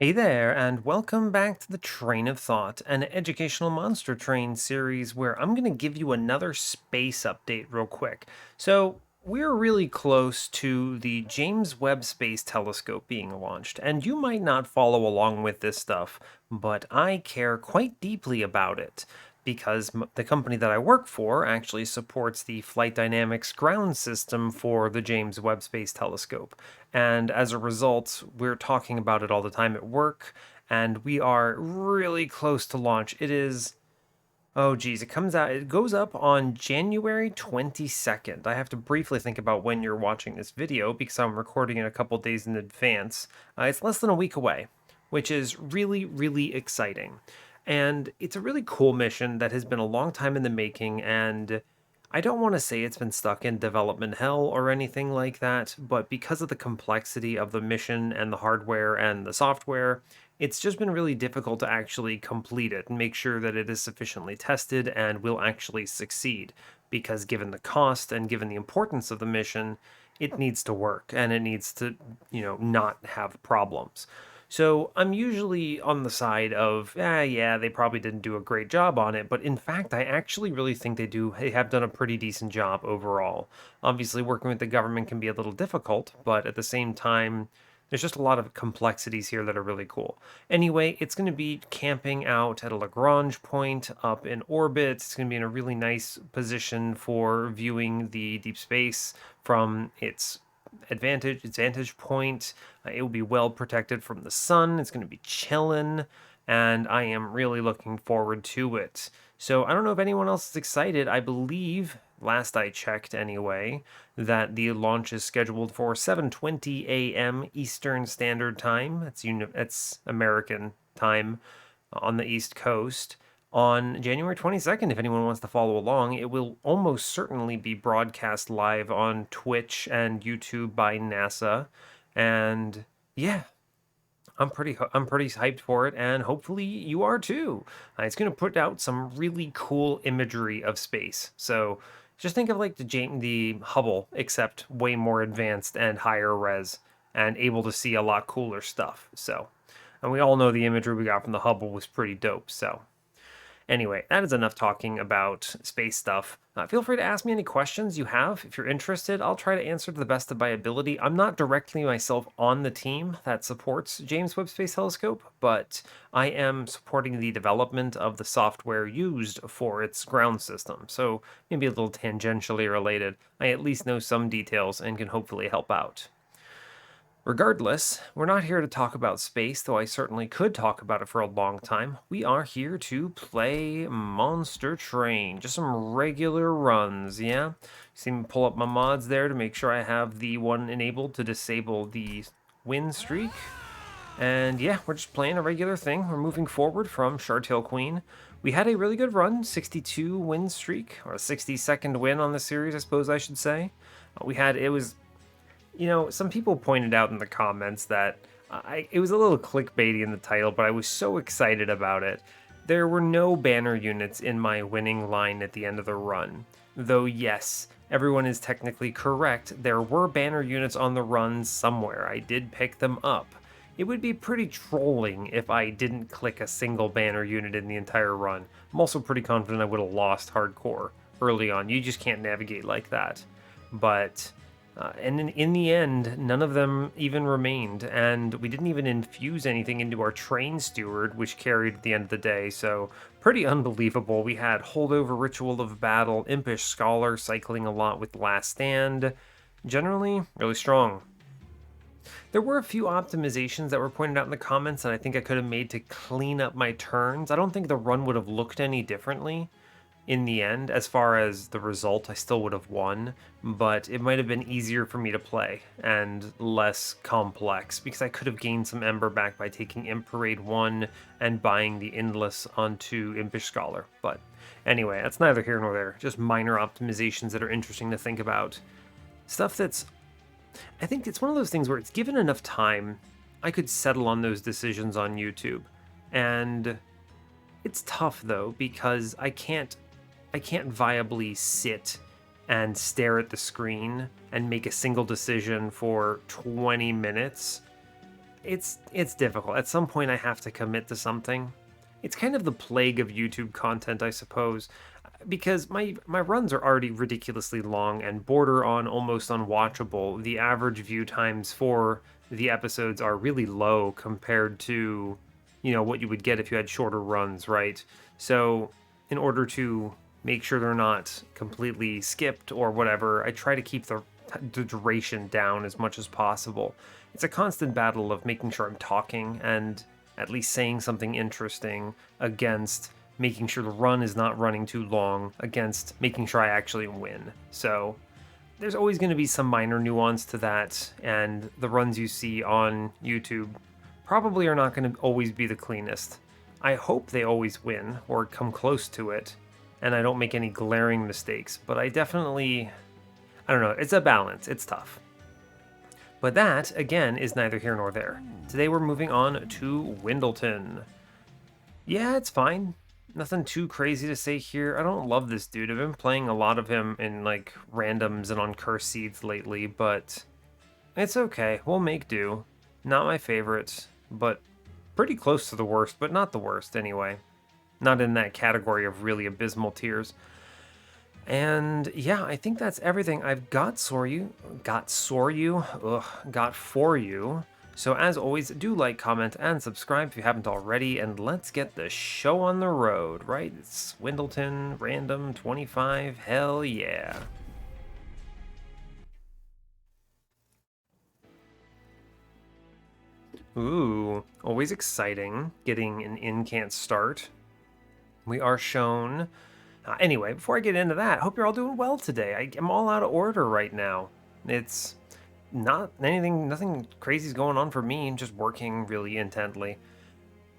Hey there, and welcome back to the Train of Thought, an educational monster train series where I'm going to give you another space update real quick. So, we're really close to the James Webb Space Telescope being launched, and you might not follow along with this stuff, but I care quite deeply about it because the company that I work for actually supports the flight dynamics ground system for the James Webb Space Telescope. And as a result, we're talking about it all the time at work, and we are really close to launch. It is, oh geez, it goes up on January 22nd. I have to briefly think about when you're watching this video because I'm recording it a couple days in advance. It's less than a week away, which is really, really exciting. And it's a really cool mission that has been a long time in the making, and I don't want to say it's been stuck in development hell or anything like that, but because of the complexity of the mission and the hardware and the software, it's just been really difficult to actually complete it and make sure that it is sufficiently tested and will actually succeed. Because given the cost and given the importance of the mission, it needs to work and it needs to, not have problems. So I'm usually on the side of, yeah, they probably didn't do a great job on it, but in fact, I actually really think they have done a pretty decent job overall. Obviously, working with the government can be a little difficult, but at the same time, there's just a lot of complexities here that are really cool. Anyway, it's going to be camping out at a Lagrange point up in orbit. It's going to be in a really nice position for viewing the deep space from its vantage point. It will be well protected from the sun. It's going to be chilling, and I am really looking forward to it. So I don't know if anyone else is excited. I believe, last I checked anyway, that the launch is scheduled for 7:20 a.m. Eastern Standard Time. That's American time on the East Coast on January 22nd. If anyone wants to follow along, it will almost certainly be broadcast live on Twitch and YouTube by NASA. And yeah, I'm pretty hyped for it, and hopefully you are too. It's going to put out some really cool imagery of space. So just think of like the Hubble, except way more advanced and higher res, and able to see a lot cooler stuff. So, and we all know the imagery we got from the Hubble was pretty dope. So anyway, that is enough talking about space stuff. Feel free to ask me any questions you have. If you're interested, I'll try to answer to the best of my ability. I'm not directly myself on the team that supports James Webb Space Telescope, but I am supporting the development of the software used for its ground system. So maybe a little tangentially related. I at least know some details and can hopefully help out. Regardless, we're not here to talk about space, though I certainly could talk about it for a long time. We are here to play Monster Train. Just some regular runs, yeah? See me pull up my mods there to make sure I have the one enabled to disable the win streak. And yeah, we're just playing a regular thing. We're moving forward from Shartail Queen. We had a really good run, 62 win streak, or a 62nd win on the series, I suppose I should say. It was some people pointed out in the comments that it was a little clickbaity in the title, but I was so excited about it. There were no banner units in my winning line at the end of the run. Though, yes, everyone is technically correct, there were banner units on the run somewhere. I did pick them up. It would be pretty trolling if I didn't click a single banner unit in the entire run. I'm also pretty confident I would have lost hardcore early on. You just can't navigate like that. But and in the end, none of them even remained, and we didn't even infuse anything into our train steward, which carried at the end of the day, so pretty unbelievable. We had Holdover Ritual of Battle, Impish Scholar cycling a lot with Last Stand. Generally, really strong. There were a few optimizations that were pointed out in the comments that I think I could have made to clean up my turns. I don't think the run would have looked any differently in the end. As far as the result, I still would have won, but it might have been easier for me to play and less complex because I could have gained some Ember back by taking Imp Parade 1 and buying the Endless onto Impish Scholar. But anyway, that's neither here nor there. Just minor optimizations that are interesting to think about. Stuff that's I think it's one of those things where it's given enough time, I could settle on those decisions on YouTube. And it's tough though because I can't viably sit and stare at the screen and make a single decision for 20 minutes It's difficult. At some point I have to commit to something. It's kind of the plague of YouTube content, I suppose, because my runs are already ridiculously long and border on almost unwatchable. The average view times for the episodes are really low compared to, what you would get if you had shorter runs, right? So, in order to make sure they're not completely skipped or whatever, I try to keep the duration down as much as possible. It's a constant battle of making sure I'm talking and at least saying something interesting against making sure the run is not running too long against making sure I actually win. So there's always going to be some minor nuance to that, and the runs you see on YouTube probably are not going to always be the cleanest. I hope they always win or come close to it, and I don't make any glaring mistakes, but I don't know, it's a balance, it's tough. But that, again, is neither here nor there. Today we're moving on to Windleton. Yeah, it's fine. Nothing too crazy to say here. I don't love this dude. I've been playing a lot of him in like randoms and on curse seeds lately, but it's okay. We'll make do. Not my favorite, but pretty close to the worst, but not the worst anyway. Not in that category of really abysmal tiers. And yeah, I think that's everything I've got for you. Got for you. So as always, do like, comment, and subscribe if you haven't already, and let's get the show on the road, right? It's Windleton, random, 25, hell yeah. Ooh, always exciting, getting an Incant start. We are shown... anyway, before I get into that, I hope you're all doing well today. I'm all out of order right now. It's... nothing crazy is going on for me. I'm just working really intently.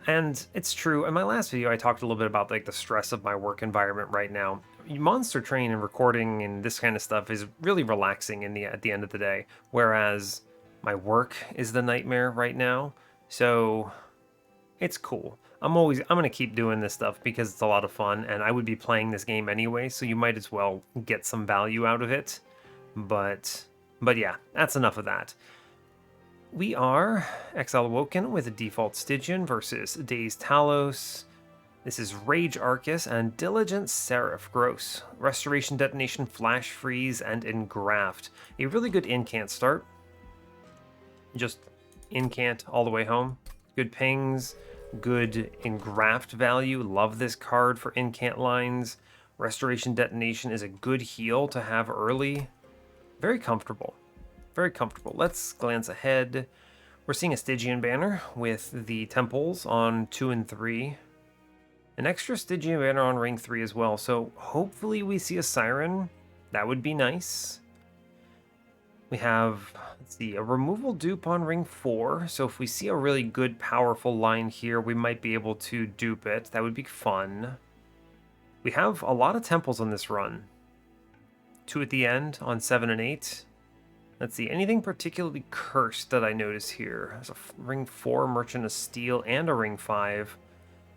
And it's true, in my last video I talked a little bit about like the stress of my work environment right now. Monster Train and recording and this kind of stuff is really relaxing at the end of the day, whereas my work is the nightmare right now. So it's cool. I'm gonna keep doing this stuff because it's a lot of fun, and I would be playing this game anyway, so you might as well get some value out of it. But yeah, that's enough of that. We are Exile Awoken with a default Stygian versus Dazed Talos. This is Rage Arcus and Diligent Seraph. Gross. Restoration, Detonation, Flash Freeze, and Engraft. A really good Incant start. Just Incant all the way home. Good pings, good Engraft value. Love this card for Incant lines. Restoration, Detonation is a good heal to have early. Very comfortable. Very comfortable. Let's glance ahead. We're seeing a Stygian banner with the temples on 2 and 3. An extra Stygian banner on ring 3 as well, so hopefully we see a Siren. That would be nice. We have, let's see, a removal dupe on ring 4, so if we see a really good, powerful line here, we might be able to dupe it. That would be fun. We have a lot of temples on this run. 2 at the end on 7 and 8. Let's see, anything particularly cursed that I notice here? There's a ring 4, Merchant of Steel, and a ring 5.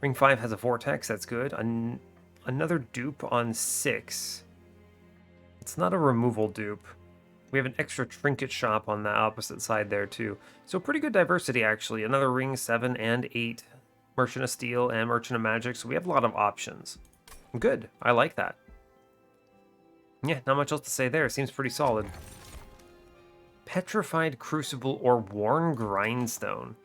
Ring 5 has a Vortex, that's good. Another dupe on 6. It's not a removal dupe. We have an extra trinket shop on the opposite side there too. So pretty good diversity actually. Another ring 7 and 8. Merchant of Steel and Merchant of Magic, so we have a lot of options. Good, I like that. Yeah, not much else to say there. Seems pretty solid. Petrified Crucible or Worn Grindstone.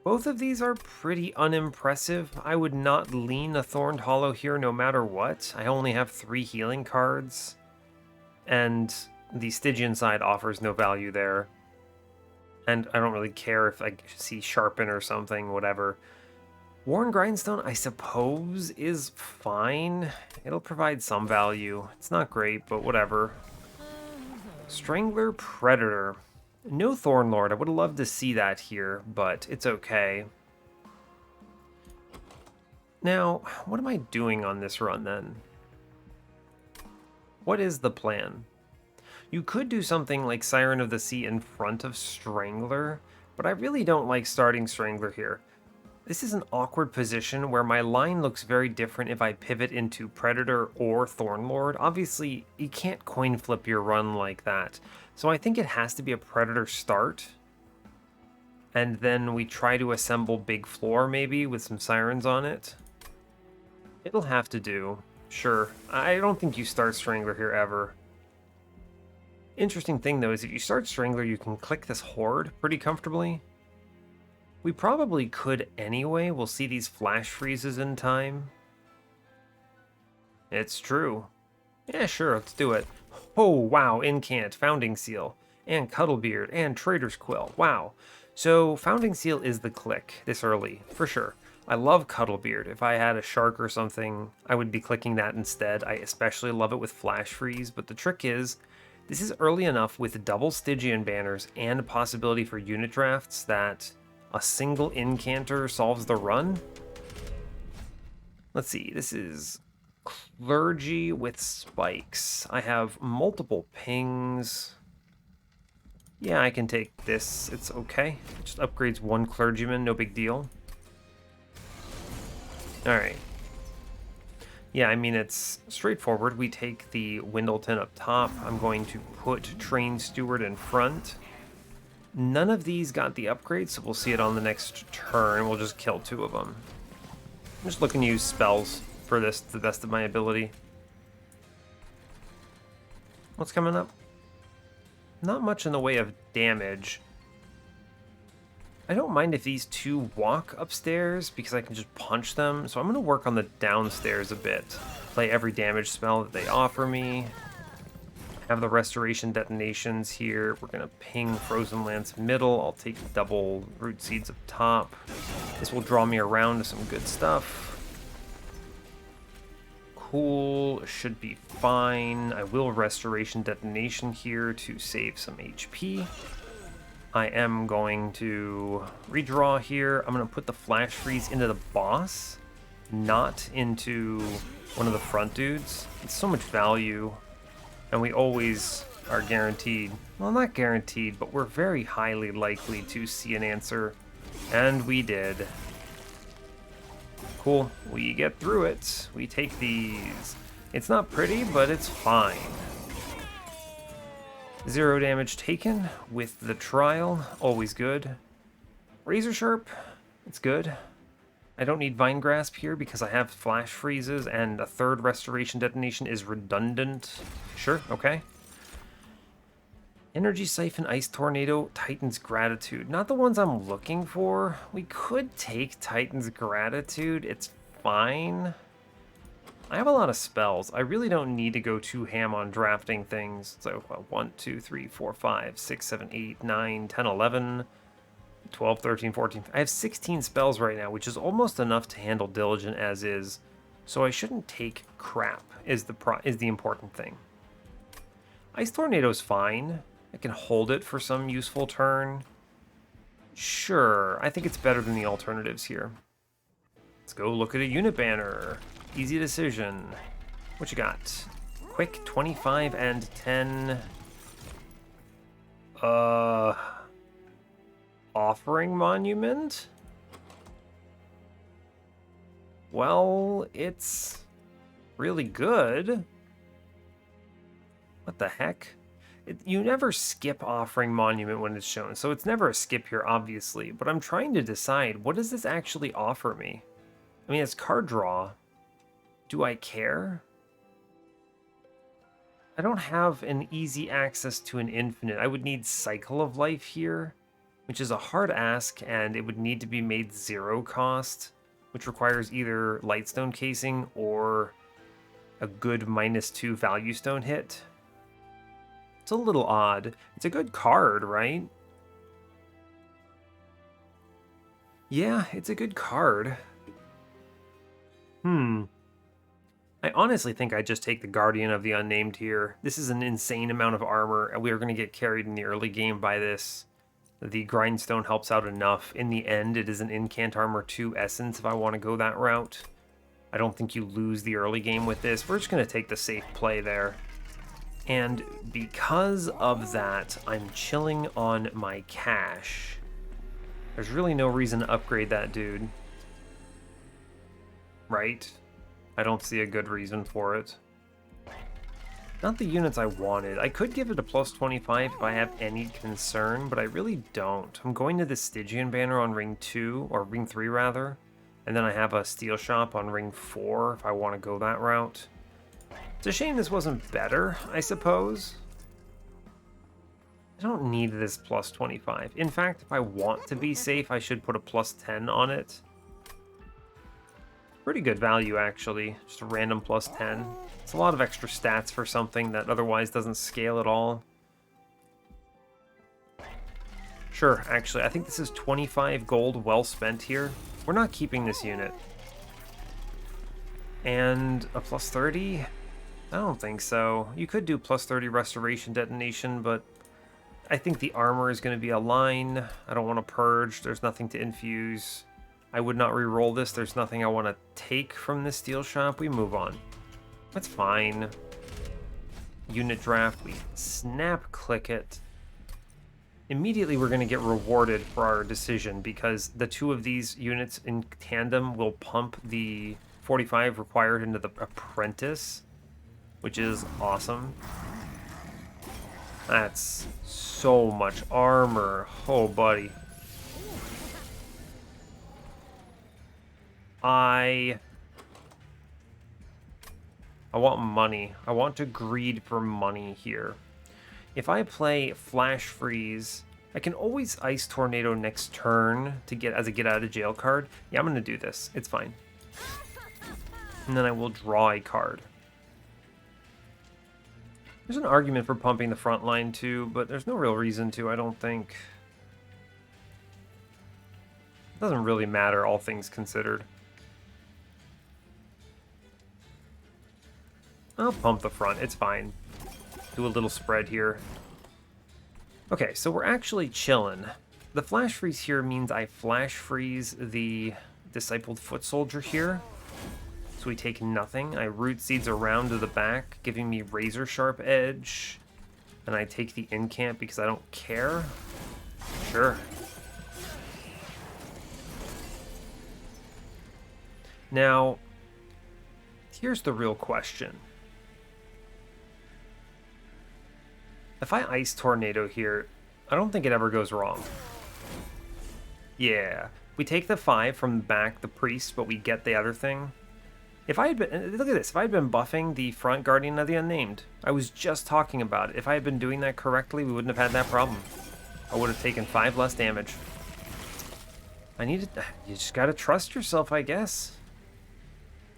Both of these are pretty unimpressive. I would not lean a Thorned Hollow here no matter what. I only have 3 healing cards, and the Stygian side offers no value there. And I don't really care if I see Sharpen or something, whatever. Worn Grindstone, I suppose, is fine. It'll provide some value. It's not great, but whatever. Strangler Predator. No Thornlord. I would have loved to see that here, but it's okay. Now, what am I doing on this run then? What is the plan? You could do something like Siren of the Sea in front of Strangler, but I really don't like starting Strangler here. This is an awkward position where my line looks very different if I pivot into Predator or Thornlord. Obviously, you can't coin flip your run like that. So I think it has to be a Predator start. And then we try to assemble big floor maybe with some sirens on it. It'll have to do. Sure. I don't think you start Strangler here ever. Interesting thing though is if you start Strangler, you can click this Horde pretty comfortably. We probably could anyway. We'll see these flash freezes in time. It's true. Yeah, sure, let's do it. Oh, wow, Incant, Founding Seal, and Cuddlebeard, and Trader's Quill. Wow. So, Founding Seal is the click this early, for sure. I love Cuddlebeard. If I had a shark or something, I would be clicking that instead. I especially love it with Flash Freeze, but the trick is, this is early enough with double Stygian banners and a possibility for unit drafts that a single Incanter solves the run. Let's see, this is Clergy with spikes. I have multiple pings. Yeah, I can take this. It's okay. It just upgrades one clergyman, no big deal. Alright. Yeah, I mean, it's straightforward. We take the Windleton up top. I'm going to put Train Steward in front. None of these got the upgrade, so we'll see it on the next turn. We'll just kill 2 of them. I'm just looking to use spells for this to the best of my ability. What's coming up? Not much in the way of damage. I don't mind if these 2 walk upstairs because I can just punch them, so I'm going to work on the downstairs a bit. Play every damage spell that they offer me. Have the restoration detonations here. We're going to ping Frozen Lance middle. I'll take double Root Seeds up top. This will draw me around to some good stuff. Cool, should be fine. I will restoration detonation here to save some HP. I am going to redraw here. I'm going to put the flash freeze into the boss, not into one of the front dudes. It's so much value, and we always are guaranteed. Well, not guaranteed, but we're very highly likely to see an answer, and we did. Cool, we get through it. We take these. It's not pretty, but it's fine. 0 damage taken with the trial, always good. Razor Sharp, it's good. I don't need Vine Grasp here because I have flash freezes and a 3rd restoration detonation is redundant. Sure, okay. Energy Siphon, Ice Tornado, Titan's Gratitude. Not the ones I'm looking for. We could take Titan's Gratitude. It's fine. I have a lot of spells. I really don't need to go too ham on drafting things. So 1, 2, 3, 4, 5, 6, 7, 8, 9, 10, 11, 12, 13, 14. I have 16 spells right now, which is almost enough to handle Diligent as is. So I shouldn't take crap is the important thing. Ice Tornado's fine. I can hold it for some useful turn. Sure, I think it's better than the alternatives here. Let's go look at a unit banner. Easy decision. What you got? Quick, 25 and 10. Offering Monument? Well, it's really good. What the heck? You never skip Offering Monument when it's shown, so it's never a skip here, obviously. But I'm trying to decide, what does this actually offer me? I mean, it's card draw. Do I care? I don't have an easy access to an infinite. I would need Cycle of Life here, which is a hard ask, and it would need to be made 0 cost, which requires either Lightstone Casing or a good -2 Value Stone hit. It's a little odd. It's a good card, right? Yeah, it's a good card. I honestly think I'd just take the Guardian of the Unnamed here. This is an insane amount of armor, and we are going to get carried in the early game by this. The Grindstone helps out enough. In the end, it is an Incant Armor 2 Essence if I want to go that route. I don't think you lose the early game with this. We're just going to take the safe play there. And because of that, I'm chilling on my cash. There's really no reason to upgrade that dude. Right? I don't see a good reason for it. Not the units I wanted. I could give it a plus 25 if I have any concern, but I really don't. I'm going to the Stygian banner on ring 2, or ring 3 rather, and then I have a steel shop on ring 4 if I want to go that route. It's a shame this wasn't better, I suppose. I don't need this plus 25. In fact, if I want to be safe, I should put a plus 10 on it. Pretty good value, actually. Just a random plus 10. It's a lot of extra stats for something that otherwise doesn't scale at all. Sure, actually, I think this is 25 gold well spent here. We're not keeping this unit. And a plus 30? I don't think so. You could do plus 30 restoration detonation, but I think the armor is going to be a line. I don't want to purge. There's nothing to infuse. I would not re-roll this. There's nothing I want to take from this steel shop. We move on. That's fine. Unit draft. We snap click it. Immediately we're going to get rewarded for our decision because the two of these units in tandem will pump the 45 required into the apprentice, which is awesome. That's so much armor. Oh, buddy. I want money. I want to greed for money here. If I play Flash Freeze, I can always Ice Tornado next turn to get as a get out of jail card. Yeah, I'm going to do this. It's fine. And then I will draw a card. There's an argument for pumping the front line too, but there's no real reason to, I don't think. It doesn't really matter, all things considered. I'll pump the front, it's fine. Do a little spread here. Okay, so we're actually chilling. The flash freeze here means I flash freeze the discipled foot soldier here. So we take nothing. I root seeds around to the back, giving me razor sharp edge. And I take the incant because I don't care. Sure. Now, here's the real question. If I Ice Tornado here, I don't think it ever goes wrong. Yeah. We take the 5 from back, the priest, but we get the other thing. If I had been, look at this, if I had been buffing the front Guardian of the Unnamed, I was just talking about it. If I had been doing that correctly, we wouldn't have had that problem. I would have taken 5 less damage. You just gotta trust yourself, I guess.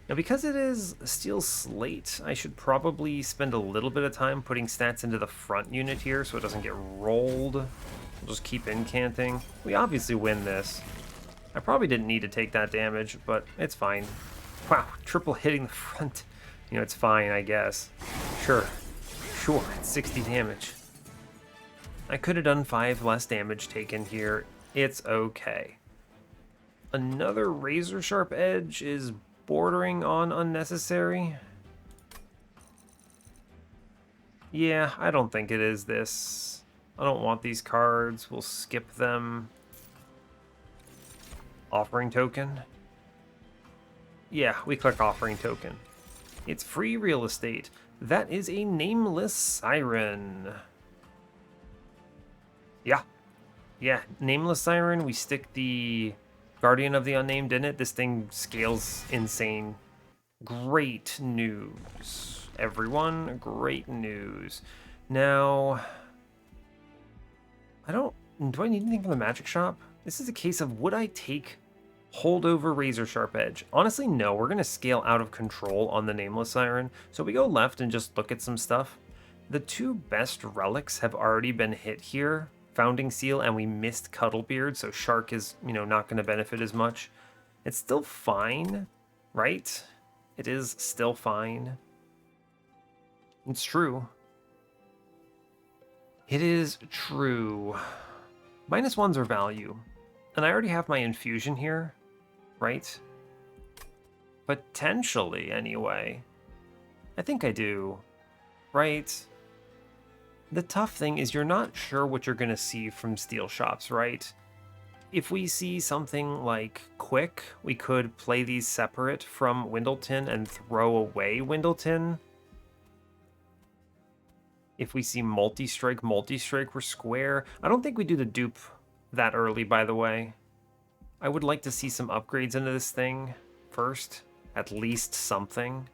Now, because it is a steel slate, I should probably spend a little bit of time putting stats into the front unit here so it doesn't get rolled. We'll just keep incanting. We obviously win this. I probably didn't need to take that damage, but it's fine. Wow, triple hitting the front. You know, it's fine, I guess. Sure, it's 60 damage. I could have done 5 less damage taken here. It's okay. Another razor sharp edge is bordering on unnecessary. Yeah, I don't think it is this. I don't want these cards. We'll skip them. Offering token. Yeah, we click offering token. It's free real estate. That is a nameless siren. Yeah, nameless siren. We stick the Guardian of the Unnamed in it. This thing scales insane. Great news, everyone. Great news. Now, do I need anything from the magic shop? This is a case of would I take holdover razor sharp edge? Honestly, no. We're going to scale out of control on the nameless siren. So we go left and just look at some stuff. The 2 best relics have already been hit here. Founding Seal, and we missed Cuddlebeard, so Shark is, not going to benefit as much. It's still fine, right? It is still fine. It's true. It is true. -1s are value. And I already have my infusion here, right? Potentially, anyway. I think I do, right? The tough thing is you're not sure what you're going to see from steel shops, right? If we see something like Quick, we could play these separate from Windleton and throw away Windleton. If we see multi-strike, we're square. I don't think we do the dupe that early, by the way. I would like to see some upgrades into this thing first. At least something.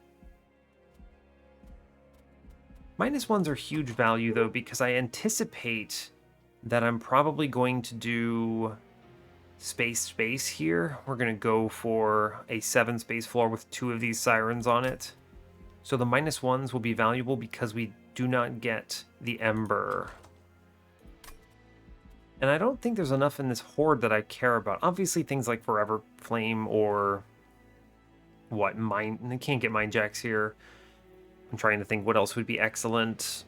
-1s are huge value, though, because I anticipate that I'm probably going to do space here. We're going to go for a 7 space floor with 2 of these sirens on it. So the -1s will be valuable because we do not get the Ember. And I don't think there's enough in this horde that I care about. Obviously, things like Forever Flame or... what? I can't get Mind Jacks here. I'm trying to think what else would be excellent.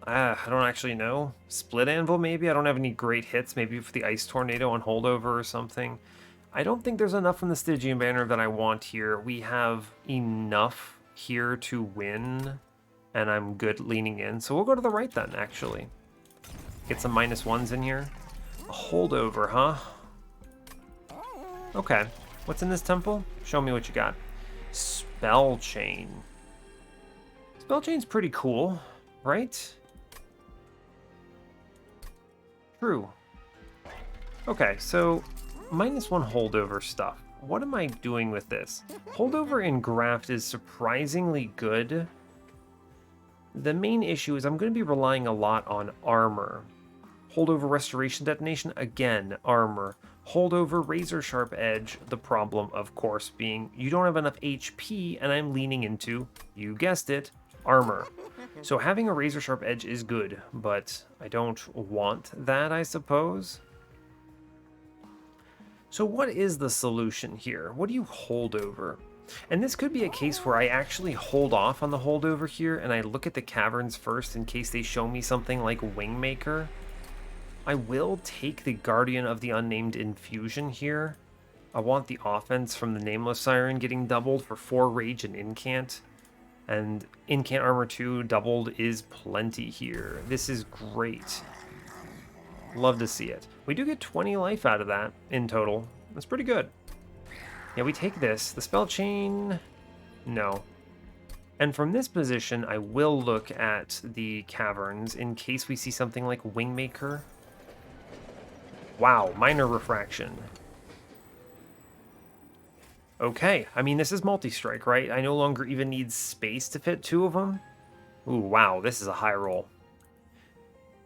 I don't actually know. Split Anvil, maybe? I don't have any great hits. Maybe for the Ice Tornado on holdover or something. I don't think there's enough from the Stygian banner that I want here. We have enough here to win, and I'm good leaning in. So we'll go to the right then, actually. Get some -1s in here. A holdover, huh? Okay. What's in this temple? Show me what you got. Spell Chain. Spell Chain's pretty cool, right? True. Okay, so -1 holdover stuff. What am I doing with this? Holdover in Graft is surprisingly good. The main issue is I'm going to be relying a lot on armor. Holdover Restoration Detonation, again, armor. Holdover Razor Sharp Edge, the problem, of course, being you don't have enough HP, and I'm leaning into, you guessed it, armor. So having a Razor Sharp Edge is good, but I don't want that, I suppose. So what is the solution here? What do you hold over? And this could be a case where I actually hold off on the holdover here, and I look at the caverns first in case they show me something like Wingmaker. I will take the Guardian of the Unnamed Infusion here. I want the offense from the Nameless Siren getting doubled for 4 Rage and Incant. And Incant Armor 2 doubled is plenty here. This is great. Love to see it. We do get 20 life out of that in total. That's pretty good. Yeah, we take this. The Spell Chain... no. And from this position, I will look at the caverns in case we see something like Wingmaker. Wow, Minor Refraction. Okay, I mean, this is multi-strike, right? I no longer even need space to fit 2 of them. Ooh, wow, this is a high roll.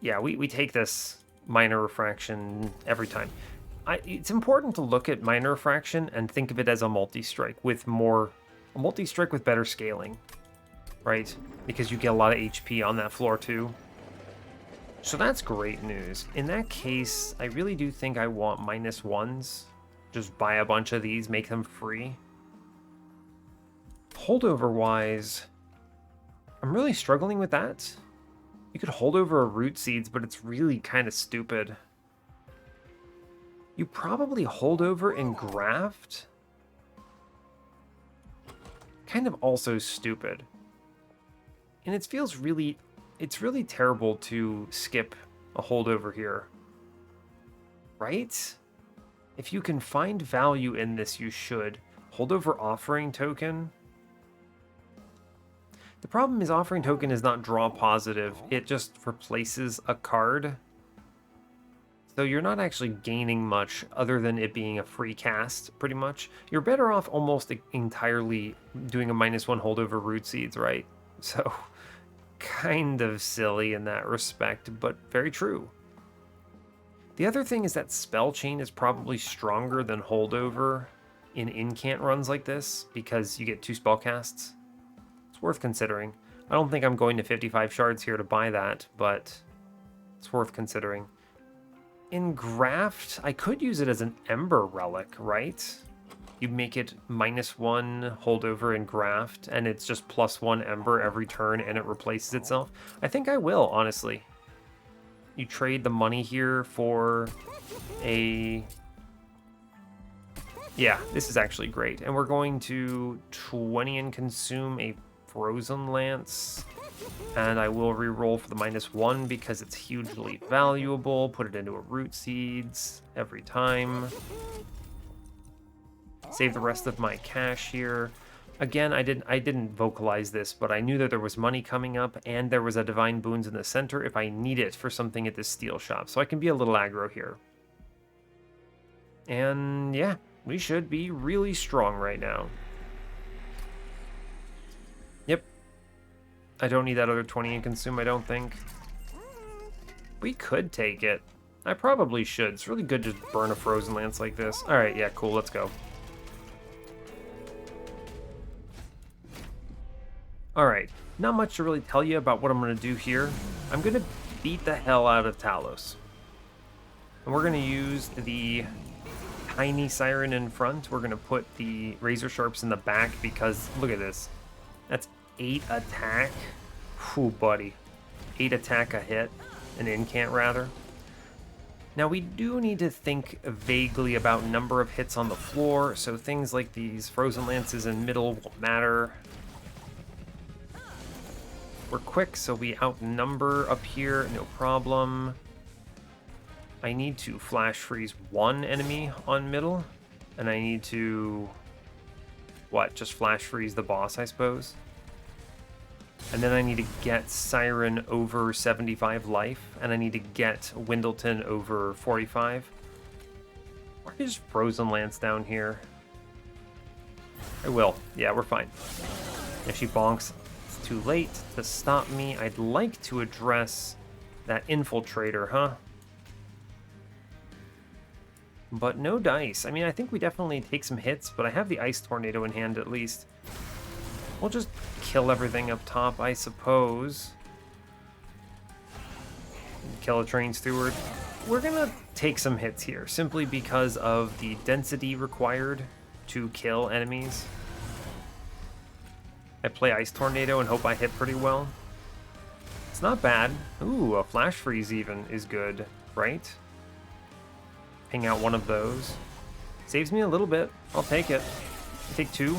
Yeah, we take this Minor Refraction every time. It's important to look at Minor Refraction and think of it as a multi-strike with better scaling, right? Because you get a lot of HP on that floor too. So that's great news. In that case, I really do think I want -1s. Just buy a bunch of these, make them free. Holdover-wise, I'm really struggling with that. You could hold over a Root Seeds, but it's really kind of stupid. You probably hold over and Graft. Kind of also stupid. And it feels really... it's really terrible to skip a holdover here. Right? If you can find value in this, you should. Holdover Offering Token. The problem is Offering Token is not draw positive. It just replaces a card. So you're not actually gaining much other than it being a free cast, pretty much. You're better off almost entirely doing a -1 holdover Root Seeds, right? So... kind of silly in that respect, but very true. The other thing is that Spell Chain is probably stronger than holdover in Incant runs like this, because you get 2 spell casts. It's worth considering. I don't think I'm going to 55 shards here to buy that, but it's worth considering. In Graft, I could use it as an Ember Relic, right? You make it -1 holdover in Graft, and it's just +1 Ember every turn, and it replaces itself. I think I will, honestly. You trade the money here for a... yeah, this is actually great. And we're going to 20 and consume a Frozen Lance. And I will re-roll for the -1 because it's hugely valuable. Put it into a Root Seeds every time. Save the rest of my cash here. Again, I didn't vocalize this, but I knew that there was money coming up, and there was a Divine Boons in the center if I need it for something at this steel shop. So I can be a little aggro here. And yeah, we should be really strong right now. Yep. I don't need that other 20 in consume, I don't think. We could take it. I probably should. It's really good to burn a Frozen Lance like this. Alright, yeah, cool, let's go. Alright, not much to really tell you about what I'm going to do here. I'm going to beat the hell out of Talos. And we're going to use the tiny Siren in front. We're going to put the Razor Sharps in the back because, look at this. That's 8 attack. Whew, buddy. 8 attack a hit. An Incant, rather. Now, we do need to think vaguely about number of hits on the floor, so things like these Frozen Lances in middle won't matter. We're quick, so we outnumber up here, no problem. I need to flash freeze one enemy on middle, and I need to, what, just flash freeze the boss, I suppose? And then I need to get Siren over 75 life, and I need to get Windleton over 45. Or just Frozen Lance down here. I will. Yeah, we're fine. If she bonks, it's too late to stop me. I'd like to address that Infiltrator, huh? But no dice. I mean, I think we definitely take some hits, but I have the Ice Tornado in hand at least. We'll just kill everything up top, I suppose. Kill a Train Steward. We're gonna take some hits here, simply because of the density required to kill enemies. I play Ice Tornado and hope I hit pretty well. It's not bad. Ooh, a Flash Freeze even is good, right? Ping out one of those. Saves me a little bit. I'll take it. Take 2.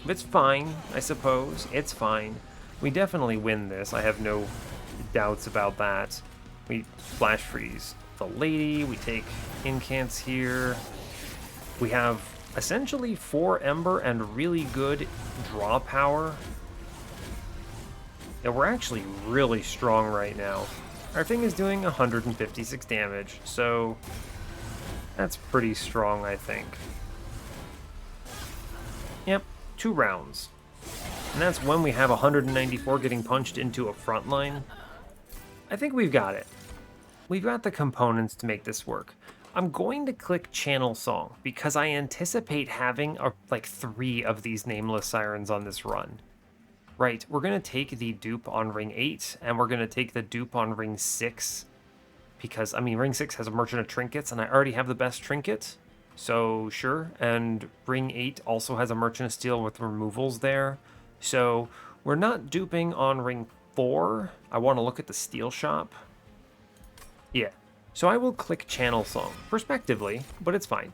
It's fine, I suppose. It's fine. We definitely win this. I have no doubts about that. We Flash Freeze the lady. We take Incants here. We have essentially 4 Ember and really good draw power. Yeah, we're actually really strong right now. Our thing is doing 156 damage, so that's pretty strong, I think. Yep. 2 rounds. And that's when we have 194 getting punched into a front line. I think we've got it. We've got the components to make this work. I'm going to click Channel Song because I anticipate having like 3 of these Nameless Sirens on this run. Right, we're going to take the dupe on Ring 8, and we're going to take the dupe on Ring 6. Because, I mean, Ring 6 has a Merchant of Trinkets, and I already have the best trinket. So, sure. And Ring 8 also has a Merchant of Steel with removals there. So, we're not duping on Ring 4. I want to look at the Steel Shop. Yeah. So I will click Channel Song, prospectively, but it's fine.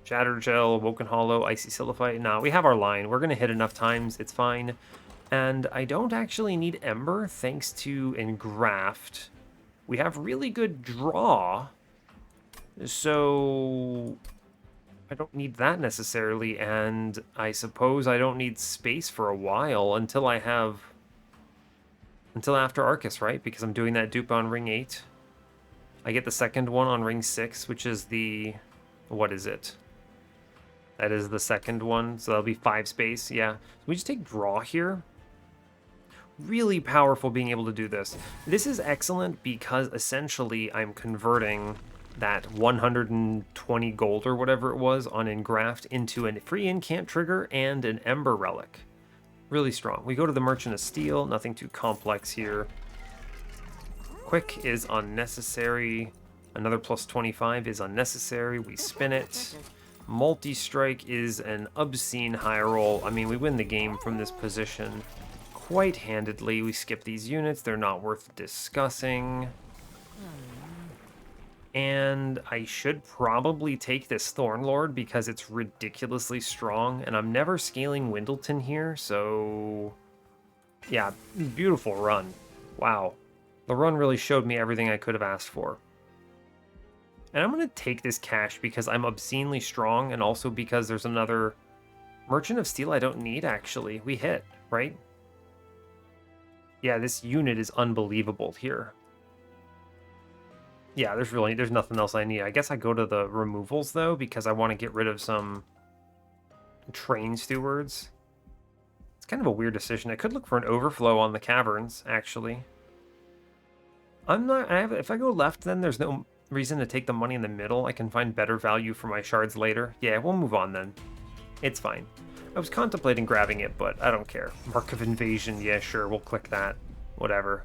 Shattered Gel, Awoken Hollow, Icy Siliphyte. Nah, we have our line. We're going to hit enough times. It's fine. And I don't actually need Ember, thanks to Engraft. We have really good draw. So I don't need that necessarily, and I suppose I don't need space for a while until after Arcus, right? Because I'm doing that dupe on Ring 8. I get the second one on Ring 6, which is the... what is it? That is the second one, so that'll be 5 space, yeah. We just take draw here. Really powerful being able to do this. This is excellent because essentially I'm converting that 120 gold or whatever it was on Engraft into a free Incant trigger and an Ember Relic. Really strong. We go to the Merchant of Steel, nothing too complex here. Quick is unnecessary. Another plus 25 is unnecessary. We spin it. Multi-strike is an obscene high roll. I mean, we win the game from this position quite handedly. We skip these units. They're not worth discussing. And I should probably take this Thornlord because it's ridiculously strong, and I'm never scaling Windleton here, so... yeah, beautiful run. Wow. The run really showed me everything I could have asked for. And I'm going to take this cash because I'm obscenely strong, and also because there's another Merchant of Steel I don't need, actually. We hit, right? Yeah, this unit is unbelievable here. Yeah, there's nothing else I need. I guess I go to the removals, though, because I want to get rid of some train stewards. It's kind of a weird decision. I could look for an overflow on the caverns, actually. If I go left, then there's no reason to take the money in the middle. I can find better value for my shards later. Yeah, we'll move on then. It's fine. I was contemplating grabbing it, but I don't care. Mark of Invasion, yeah, sure, we'll click that. Whatever.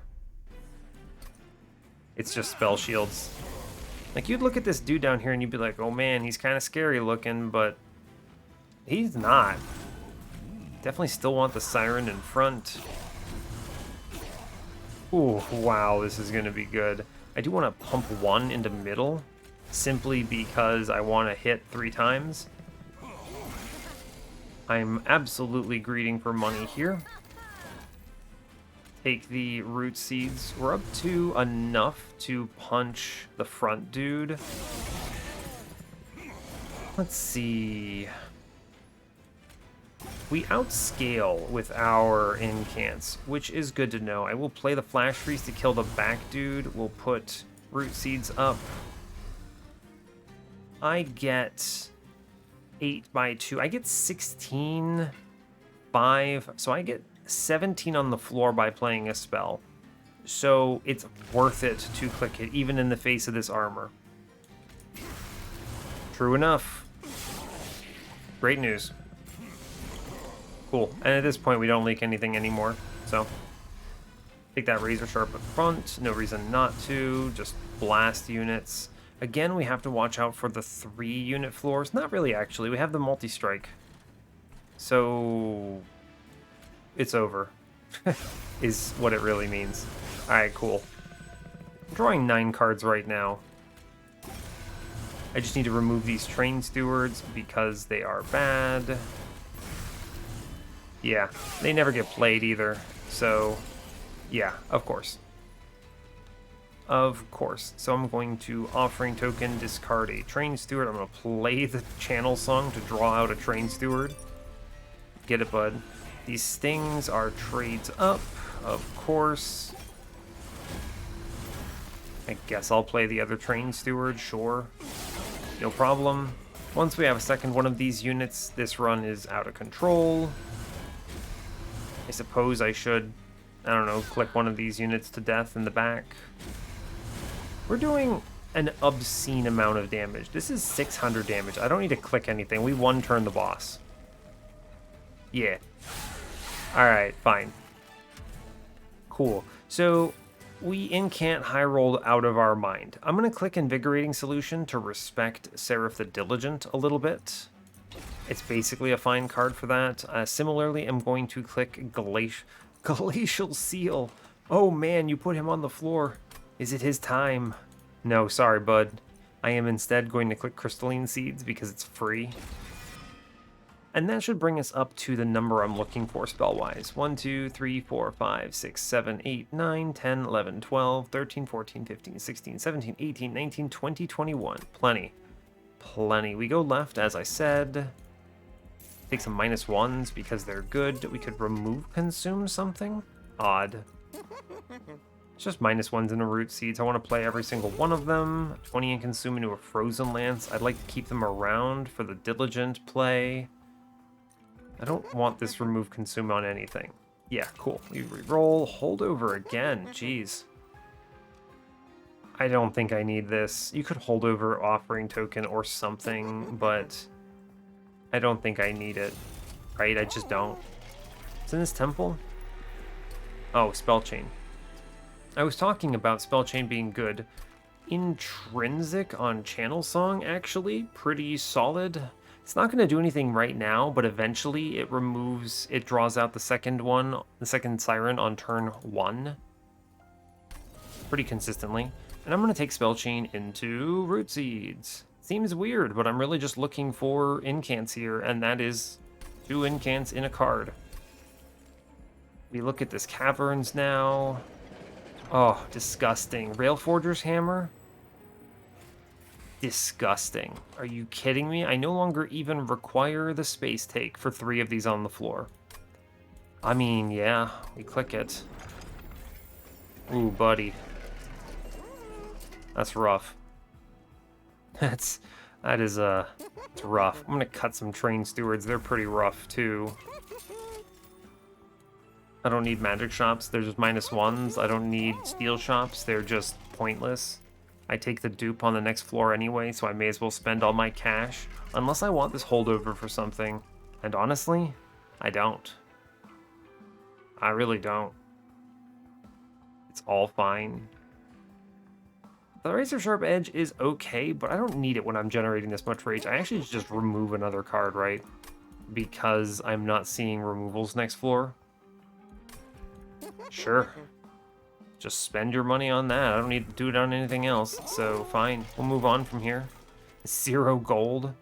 It's just spell shields. Like, you'd look at this dude down here and you'd be like, oh man, he's kind of scary looking, but he's not. Definitely still want the siren in front. Ooh, wow, this is going to be good. I do want to pump one into middle, simply because I want to hit 3 times. I'm absolutely greeding for money here. Take the root seeds. We're up to enough to punch the front dude. Let's see. We outscale with our incants, which is good to know. I will play the flash freeze to kill the back dude. We'll put root seeds up. I get 8 by 2. I get 16, 5. So I get 17 on the floor by playing a spell. So it's worth it to click it, even in the face of this armor. True enough. Great news. Cool. And at this point, we don't leak anything anymore. So take that razor sharp up front. No reason not to. Just blast units. Again, we have to watch out for the 3 unit floors. Not really, actually. We have the multi-strike. So it's over. Is what it really means. Alright, cool. I'm drawing 9 cards right now. I just need to remove these train stewards because they are bad. Yeah, they never get played either. So, yeah, of course. Of course. So I'm going to offering token, discard a train steward. I'm going to play the channel song to draw out a train steward. Get it, bud. These stings are trades up, of course. I guess I'll play the other train steward, sure. No problem. Once we have a second one of these units, this run is out of control. I suppose I should, I don't know, click one of these units to death in the back. We're doing an obscene amount of damage. This is 600 damage. I don't need to click anything. We one-turn the boss. Yeah. Alright, fine. Cool. So, we incant high rolled out of our mind. I'm going to click Invigorating Solution to respect Seraph the Diligent a little bit. It's basically a fine card for that. Similarly, I'm going to click Glacial Seal. Oh man, you put him on the floor. Is it his time? No, sorry, bud. I am instead going to click Crystalline Seeds because it's free. And that should bring us up to the number I'm looking for spell-wise. 1, 2, 3, 4, 5, 6, 7, 8, 9, 10, 11, 12, 13, 14, 15, 16, 17, 18, 19, 20, 21. Plenty. Plenty. We go left, as I said. Take some -1s because they're good. We could remove consume something. Odd. It's just -1s in the root seeds. I want to play every single one of them. 20 and consume into a frozen lance. I'd like to keep them around for the diligent play. I don't want this remove consume on anything. Yeah, cool. We re-roll. Hold over again. Jeez. I don't think I need this. You could hold over offering token or something, but I don't think I need it. Right? I just don't. It's in this temple? Oh, spell chain. I was talking about spell chain being good. Intrinsic on channel song, actually, pretty solid. It's not going to do anything right now, but eventually it draws out the second one, the second siren on turn 1. Pretty consistently. And I'm going to take spell chain into root seeds. Seems weird, but I'm really just looking for incants here, and that is 2 incants in a card. We look at this caverns now. Oh, disgusting. Railforger's Hammer? disgusting. Are you kidding me? I no longer even require the space take for 3 of these on the floor. I mean, yeah, we click it. Ooh, buddy. That's rough. That is, it's rough. I'm gonna cut some train stewards. They're pretty rough, too. I don't need magic shops. They're just -1s. I don't need steel shops. They're just pointless. I take the dupe on the next floor anyway, so I may as well spend all my cash. Unless I want this holdover for something. And honestly, I don't. I really don't. It's all fine. The Razor Sharp Edge is okay, but I don't need it when I'm generating this much rage. I actually just remove another card, right? Because I'm not seeing removals next floor. Sure. Just spend your money on that. I don't need to do it on anything else, so fine. We'll move on from here. 0 gold.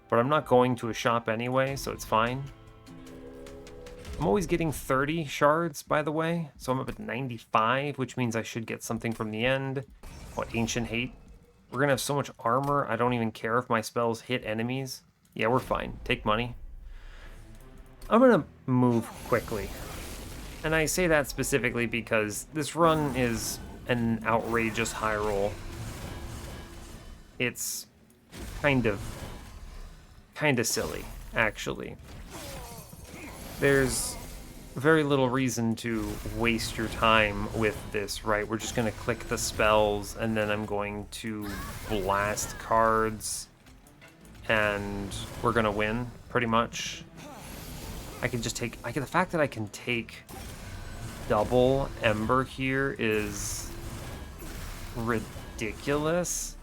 But I'm not going to a shop anyway, so it's fine. I'm always getting 30 shards, by the way, so I'm up at 95, which means I should get something from the end. What, Ancient Hate? We're gonna have so much armor, I don't even care if my spells hit enemies. Yeah, we're fine. Take money. I'm gonna move quickly. And I say that specifically because this run is an outrageous high roll. It's kind of silly, actually. There's very little reason to waste your time with this, right? We're just gonna click the spells, and then I'm going to blast cards, and we're gonna win, pretty much. I can just take, the fact that I can take double Ember here is ridiculous.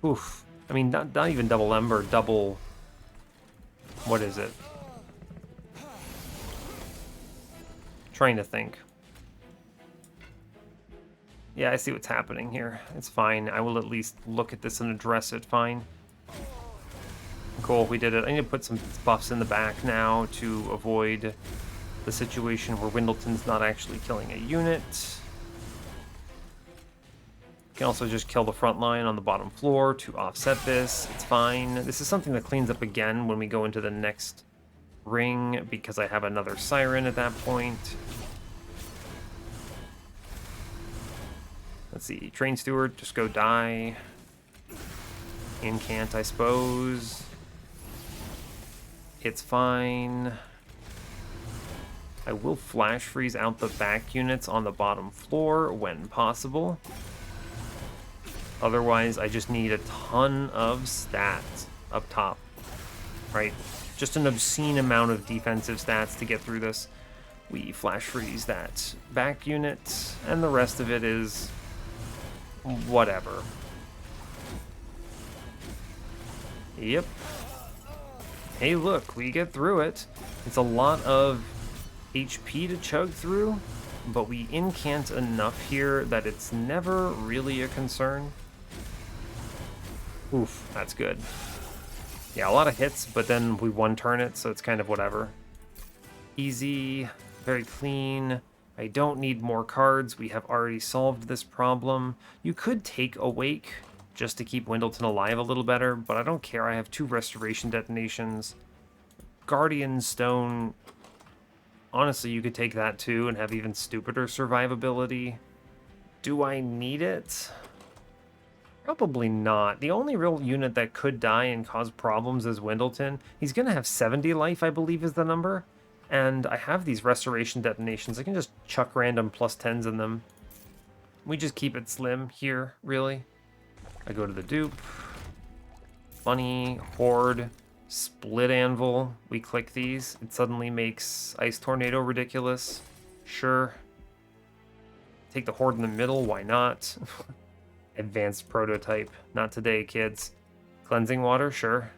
Oof. I mean, not even double Ember, double... What is it? Trying to think. Yeah, I see what's happening here. It's fine. I will at least look at this and address it fine. Cool, we did it. I need to put some buffs in the back now to avoid the situation where Windleton's not actually killing a unit. Can also just kill the front line on the bottom floor to offset this. It's fine. This is something that cleans up again when we go into the next ring because I have another Siren at that point. Let's see. Train Steward, just go die. Incant, I suppose. It's fine. I will flash freeze out the back units on the bottom floor when possible. Otherwise, I just need a ton of stats up top, right? Just an obscene amount of defensive stats to get through this. We flash freeze that back unit, and the rest of it is whatever. Yep. Hey, look, we get through it. It's a lot of HP to chug through, but we incant enough here that it's never really a concern. Oof, that's good. Yeah, a lot of hits, but then we one-turn it, so it's kind of whatever. Easy, very clean. I don't need more cards. We have already solved this problem. You could take Awake just to keep Windleton alive a little better, but I don't care. I have 2 Restoration detonations. Guardian Stone, honestly, you could take that too and have even stupider survivability. Do I need it? Probably not. The only real unit that could die and cause problems is Windleton. He's going to have 70 life, I believe is the number. And I have these restoration detonations. I can just chuck random +10s in them. We just keep it slim here, really. I go to the dupe. Funny, Horde, Split Anvil. We click these. It suddenly makes Ice Tornado ridiculous. Sure. Take the Horde in the middle. Why not? Advanced prototype. Not today, kids. Cleansing water, sure.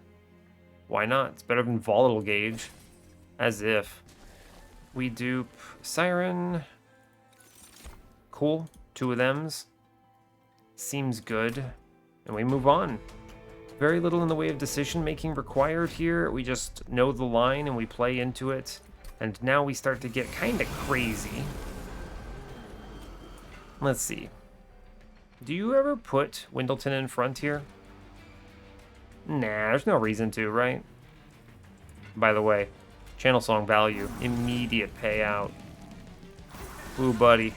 Why not? It's better than volatile gauge. As if. We dupe Siren. Cool. 2 of thems. Seems good. And we move on. Very little in the way of decision making required here. We just know the line and we play into it. And now we start to get kind of crazy. Let's see. Do you ever put Windleton in front here? Nah, there's no reason to, right? By the way, channel song value, immediate payout. Ooh, buddy.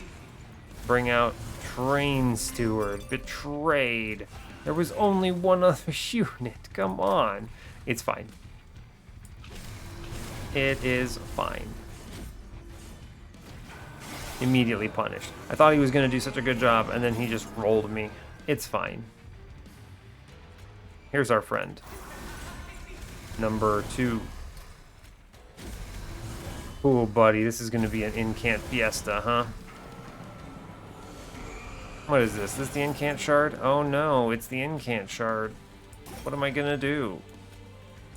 Bring out Train Steward. Betrayed. There was only one other unit. Come on. It's fine. It is fine. Immediately punished. I thought he was going to do such a good job, and then he just rolled me. It's fine. Here's our friend. Number 2. Ooh, buddy, this is going to be an Incant fiesta, huh? What is this? Is this the Incant shard? Oh no, it's the Incant shard. What am I going to do?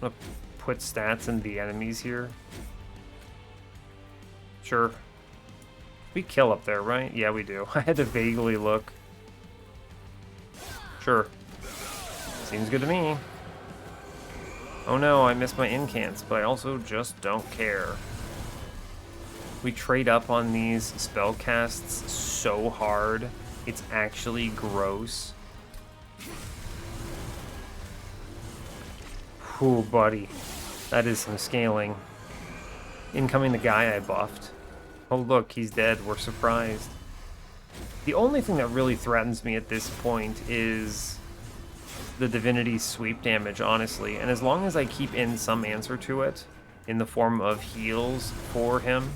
I'm going to put stats in the enemies here. Sure. We kill up there, right? Yeah, we do. I had to vaguely look. Sure. Seems good to me. Oh no, I missed my incants, but I also just don't care. We trade up on these spell casts so hard, it's actually gross. Ooh, buddy. That is some scaling. Incoming the guy I buffed. Oh look, he's dead. We're surprised. The only thing that really threatens me at this point is the Divinity sweep damage, honestly. And as long as I keep in some answer to it, in the form of heals for him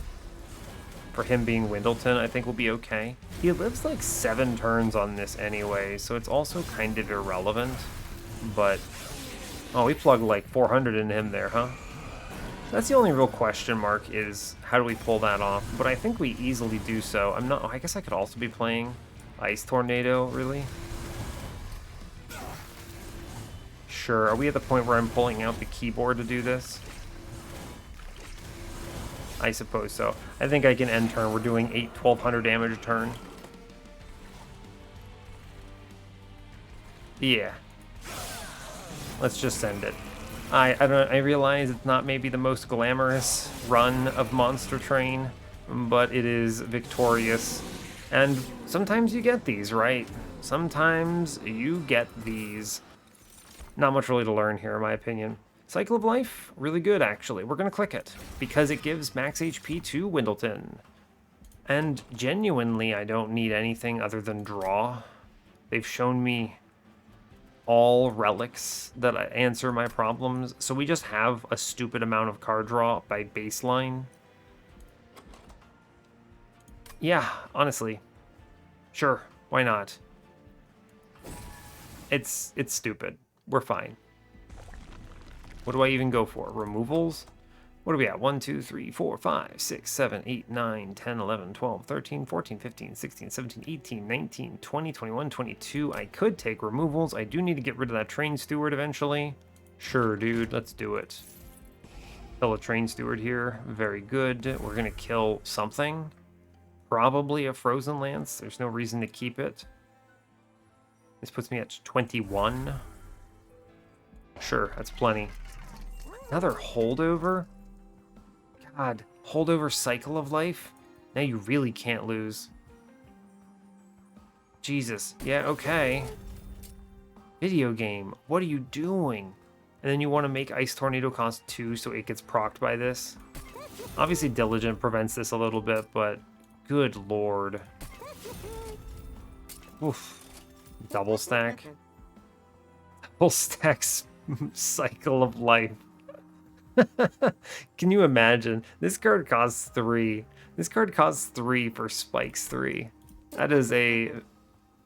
being Windleton, I think we'll be okay. He lives like 7 turns on this anyway, so it's also kind of irrelevant. But, oh, we plugged like 400 into him there, huh? That's the only real question mark, is how do we pull that off? But I think we easily do so. I guess I could also be playing Ice Tornado, really? Sure, are we at the point where I'm pulling out the keyboard to do this? I suppose so. I think I can end turn. We're doing 1200 damage a turn. Yeah. Let's just send it. I realize it's not maybe the most glamorous run of Monster Train, but it is victorious. And sometimes you get these, right? Sometimes you get these. Not much really to learn here, in my opinion. Cycle of Life, really good, actually. We're going to click it, because it gives max HP to Windleton. And genuinely, I don't need anything other than draw. They've shown me all relics that answer my problems, so we just have a stupid amount of card draw by baseline. Yeah, honestly. Sure, why not? It's stupid. We're fine. What do I even go for? Removals? What are we at? 1, 2, 3, 4, 5, 6, 7, 8, 9, 10, 11, 12, 13, 14, 15, 16, 17, 18, 19, 20, 21, 22. I could take removals. I do need to get rid of that Train Steward eventually. Sure, dude. Let's do it. Kill a Train Steward here. Very good. We're going to kill something. Probably a Frozen Lance. There's no reason to keep it. This puts me at 21. Sure, that's plenty. Another holdover? God, holdover Cycle of Life? Now you really can't lose. Jesus, yeah, okay. Video game, what are you doing? And then you want to make Ice Tornado cost 2 so it gets procced by this? Obviously Diligent prevents this a little bit, but good lord. Oof. Double stack. Double stacks Cycle of Life. Can you imagine? This card costs 3. This card costs 3 for Spikes 3. That is a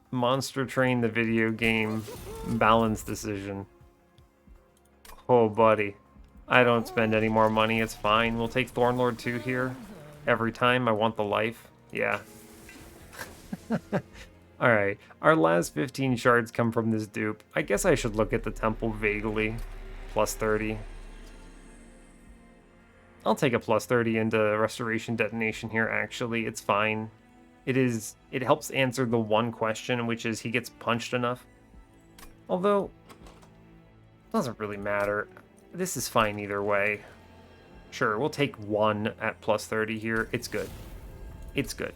Monster Train the video game balance decision. Oh, buddy. I don't spend any more money. It's fine. We'll take Thornlord 2 here. Every time I want the life. Yeah. Alright. Our last 15 shards come from this dupe. I guess I should look at the temple vaguely. Plus 30. I'll take a plus 30 into Restoration Detonation here, actually. It's fine. It helps answer the one question, which is he gets punched enough. Although, it doesn't really matter. This is fine either way. Sure, we'll take 1 at plus 30 here. It's good. It's good.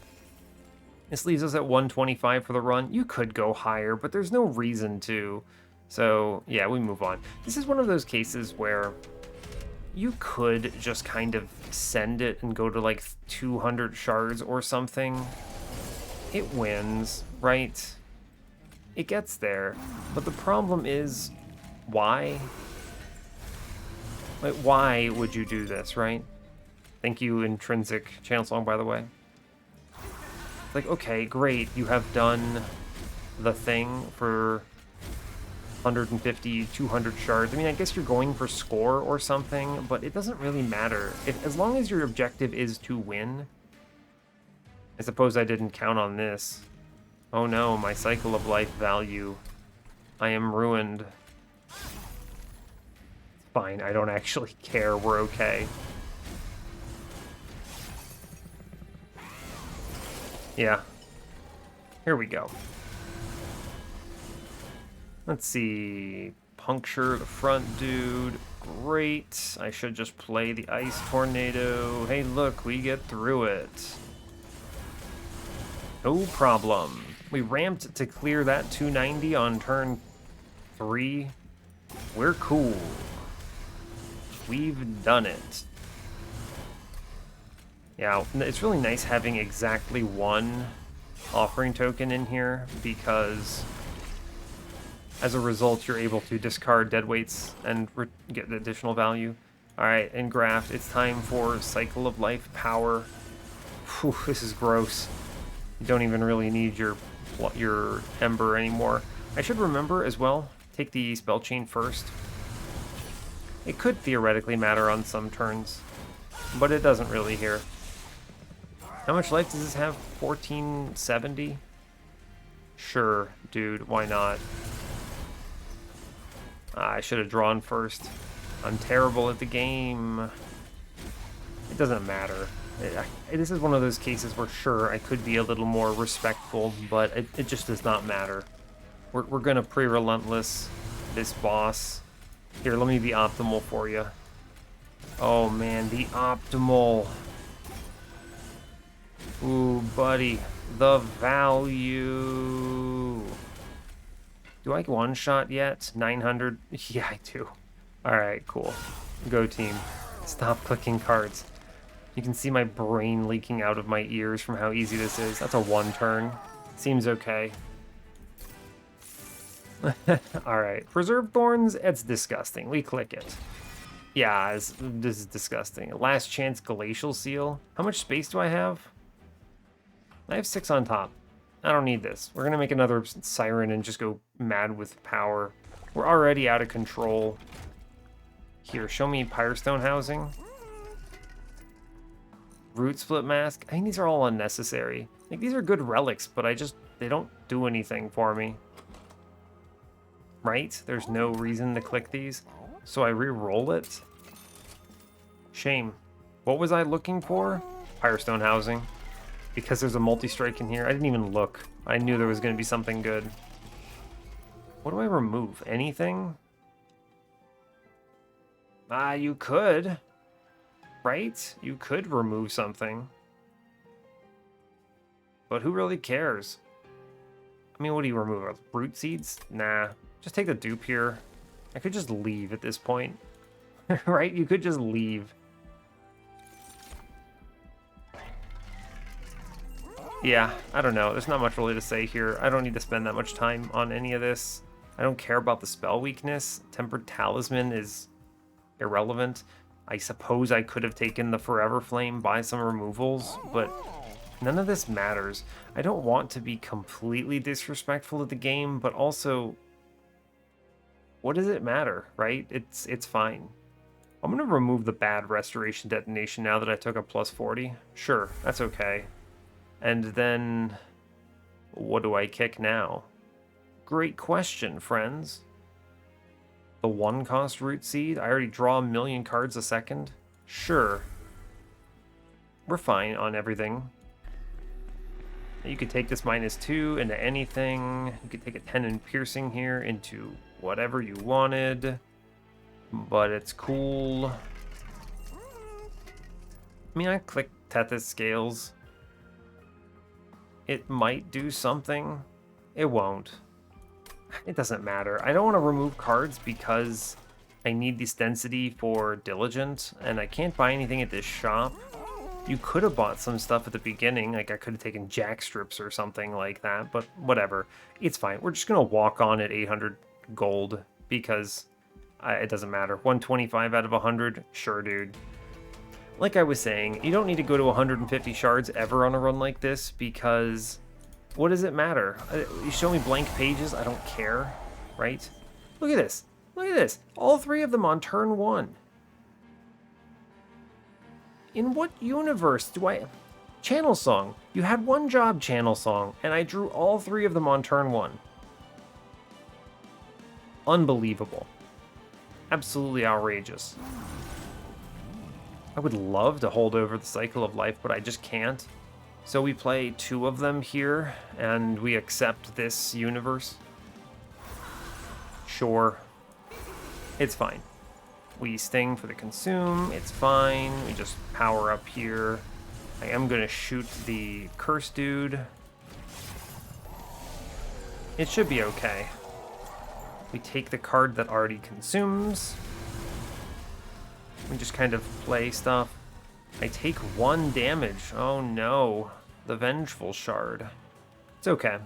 This leaves us at 125 for the run. You could go higher, but there's no reason to. So, yeah, we move on. This is one of those cases where you could just kind of send it and go to like 200 shards or something. It wins, right? It gets there. But the problem is, why? Like, why would you do this, right? Thank you, Intrinsic Channel Song, by the way. Like, okay, great, you have done the thing for 150, 200 shards. I mean, I guess you're going for score or something, but it doesn't really matter. As long as your objective is to win. I suppose I didn't count on this. Oh no, my cycle of life value. I am ruined. Fine, I don't actually care, we're okay. Yeah. Here we go. Let's see. Puncture the front dude. Great. I should just play the ice tornado. Hey, look, we get through it. No problem. We ramped to clear that 290 on turn 3. We're cool. We've done it. Yeah, it's really nice having exactly one offering token in here, because as a result, you're able to discard dead weights and get additional value. Alright, and Graft, it's time for Cycle of Life Power. Whew, this is gross. You don't even really need your Ember anymore. I should remember as well, take the Spell Chain first. It could theoretically matter on some turns, but it doesn't really here. How much life does this have? 1470? Sure, dude, why not? I should have drawn first. I'm terrible at the game. It doesn't matter. This is one of those cases where, sure, I could be a little more respectful, but it just does not matter. We're gonna pre-relentless this boss. Here, let me be optimal for you. Oh man, the optimal. Ooh, buddy, the value. Do I one-shot yet? 900? Yeah, I do. Alright, cool. Go team. Stop clicking cards. You can see my brain leaking out of my ears from how easy this is. That's a 1 turn. Seems okay. Alright, Preserved Thorns, it's disgusting. We click it. Yeah, this is disgusting. Last Chance Glacial Seal. How much space do I have? I have 6 on top. I don't need this. We're gonna make another Siren and just go mad with power. We're already out of control. Here, show me Pyrestone Housing. Root Split Mask. I think these are all unnecessary. Like, these are good relics, but they don't do anything for me. Right? There's no reason to click these. So I re-roll it. Shame. What was I looking for? Pyrestone Housing. Because there's a multi-strike in here. I didn't even look. I knew there was going to be something good. What do I remove? Anything? You could. Right? You could remove something. But who really cares? I mean, what do you remove? Root Seeds? Nah. Just take the dupe here. I could just leave at this point. Right? You could just leave. Yeah, I don't know. There's not much really to say here. I don't need to spend that much time on any of this. I don't care about the spell weakness. Tempered Talisman is irrelevant. I suppose I could have taken the Forever Flame, buy some removals, but none of this matters. I don't want to be completely disrespectful of the game, but also, what does it matter, right? It's fine. I'm going to remove the bad Restoration Detonation now that I took a plus 40. Sure, that's okay. And then, what do I kick now? Great question, friends. The 1-cost Root Seed? I already draw 1,000,000 cards a second? Sure. We're fine on everything. You could take this -2 into anything. You could take a 10 in Piercing here into whatever you wanted. But it's cool. I mean, I click Tethys Scales. It might do something. It won't. It doesn't matter. I don't want to remove cards because I need this density for Diligent, and I can't buy anything at this shop. You could have bought some stuff at the beginning, like I could have taken jack strips or something like that, but whatever. It's fine. We're just going to walk on at 800 gold because it doesn't matter. 125 out of 100? Sure, dude. Like I was saying, you don't need to go to 150 shards ever on a run like this because what does it matter? You show me blank pages, I don't care, right? Look at this. Look at this. All 3 of them on turn 1. In what universe do I... Channel Song. You had one job, Channel Song, and I drew all 3 of them on turn 1. Unbelievable. Absolutely outrageous. I would love to hold over the Cycle of Life, but I just can't. So we play 2 of them here, and we accept this universe. Sure. It's fine. We Sting for the consume, it's fine. We just power up here. I am going to shoot the Curse Dude. It should be okay. We take the card that already consumes. We just kind of play stuff. I take 1 damage. Oh no. The Vengeful Shard. It's okay.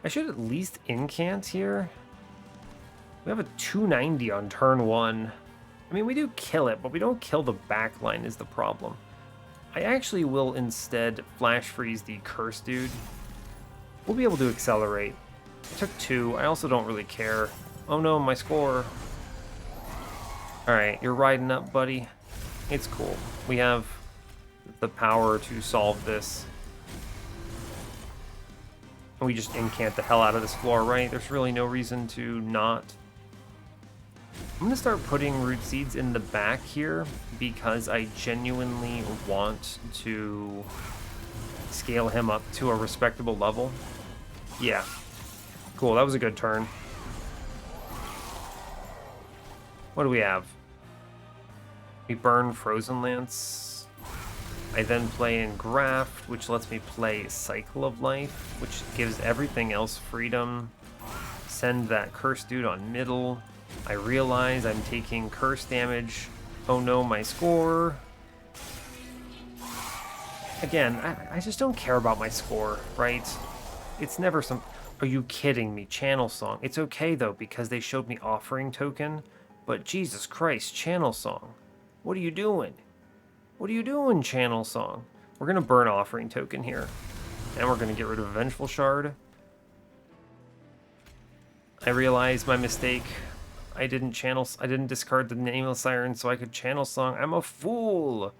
I should at least Incant here. We have a 290 on turn 1. I mean, we do kill it, but we don't kill the backline is the problem. I actually will instead Flash Freeze the Curse Dude. We'll be able to accelerate. I took 2. I also don't really care. Oh no, my score. Alright, you're riding up, buddy. It's cool. We have the power to solve this. And we just incant the hell out of this floor, right? There's really no reason to not. I'm going to start putting root seeds in the back here because I genuinely want to scale him up to a respectable level. Yeah. Cool, that was a good turn. What do we have? We burn Frozen Lance. I then play in Graft, which lets me play Cycle of Life, which gives everything else freedom. Send that Curse Dude on middle. I realize I'm taking curse damage. Oh no, my score. Again, I just don't care about my score, right? It's never some... Are you kidding me? Channel Song. It's okay, though, because they showed me Offering Token. But Jesus Christ, Channel Song. What are you doing? What are you doing, Channel Song? We're going to burn Offering Token here. And we're going to get rid of Vengeful Shard. I realize my mistake. I didn't discard the Nameless Siren so I could Channel Song. I'm a fool.